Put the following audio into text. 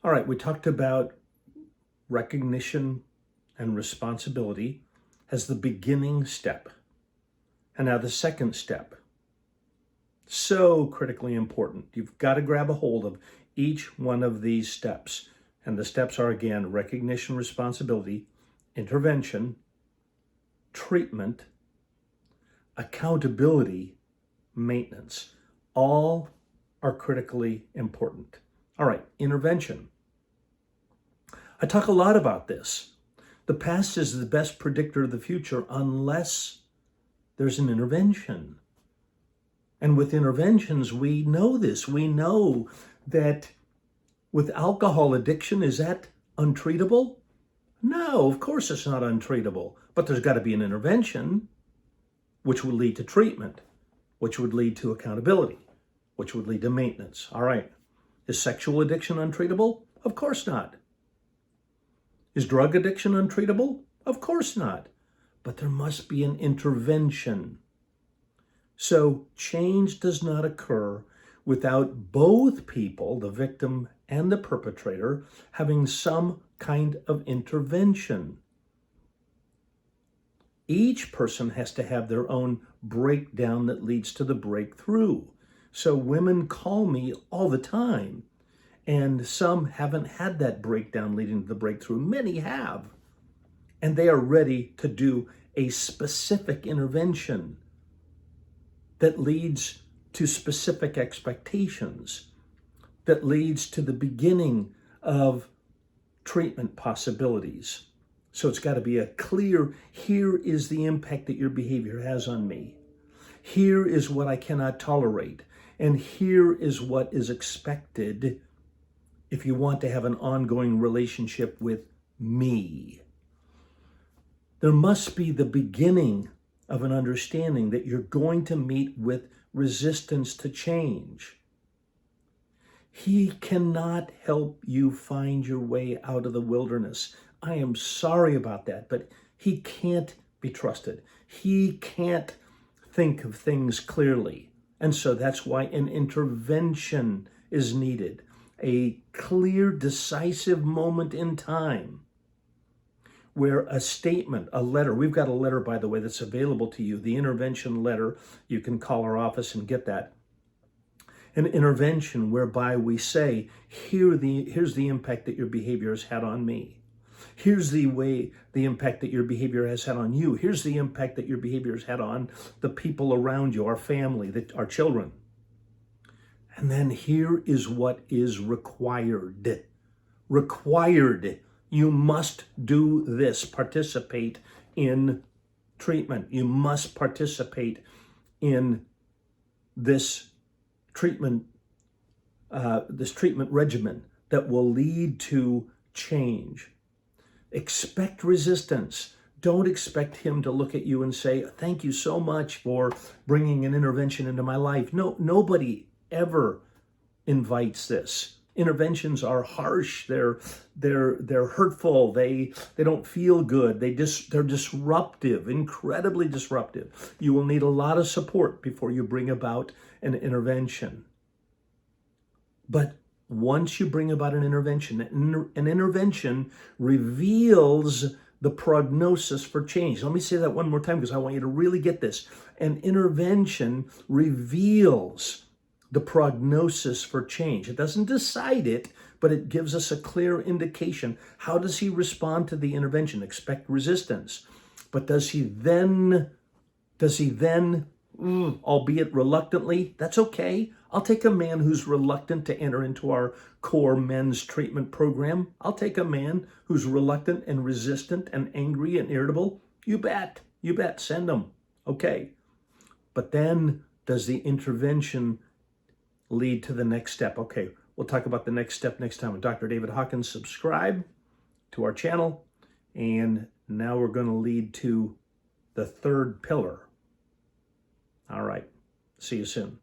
All right, we talked about recognition and responsibility as the beginning step. And now the second step, so critically important. You've got to grab a hold of each one of these steps. And the steps are, again, recognition, responsibility, intervention, treatment, accountability, maintenance. All are critically important. All right, intervention. I talk a lot about this. The past is the best predictor of the future unless there's an intervention. And with interventions, we know this. We know that with alcohol addiction, is that untreatable? No, of course it's not untreatable. But there's got to be an intervention, which would lead to treatment, which would lead to accountability, which would lead to maintenance. All right. Is sexual addiction untreatable? Of course not. Is drug addiction untreatable? Of course not. But there must be an intervention. So change does not occur without both people, the victim and the perpetrator, having some kind of intervention. Each person has to have their own breakdown that leads to the breakthrough. So women call me all the time, and some haven't had that breakdown leading to the breakthrough. Many have, and they are ready to do a specific intervention that leads to specific expectations, that leads to the beginning of treatment possibilities. So it's got to be a clear, here is the impact that your behavior has on me. Here is what I cannot tolerate. And here is what is expected if you want to have an ongoing relationship with me. There must be the beginning of an understanding that you're going to meet with resistance to change. He cannot help you find your way out of the wilderness. I am sorry about that, but he can't be trusted. He can't think of things clearly. And so that's why an intervention is needed. A clear, decisive moment in time where a statement, a letter, we've got a letter, by the way, that's available to you, the intervention letter. You can call our office and get that. An intervention whereby we say, here's the impact that your behavior has had on me. Here's the impact that your behavior has had on you. Here's the impact that your behavior has had on the people around you, our family, our children. And then here is what is required. Required. You must do this. Participate in treatment. You must participate in this treatment regimen that will lead to change. Expect resistance. Don't expect him to look at you and say, thank you so much for bringing an intervention into my life. No, nobody ever invites this. Interventions are harsh. They're hurtful. They don't feel good. They're disruptive, incredibly disruptive. You will need a lot of support before you bring about an intervention. But once you bring about an intervention reveals the prognosis for change. Let me say that one more time because I want you to really get this. An intervention reveals the prognosis for change. It doesn't decide it, but it gives us a clear indication. How does he respond to the intervention? Expect resistance. But does he then, albeit reluctantly, that's okay. I'll take a man who's reluctant to enter into our core men's treatment program. I'll take a man who's reluctant and resistant and angry and irritable. You bet, send him. Okay. But then does the intervention lead to the next step? Okay, we'll talk about the next step next time with Dr. David Hawkins. Subscribe to our channel. And now we're going to lead to the third pillar. All right. See you soon.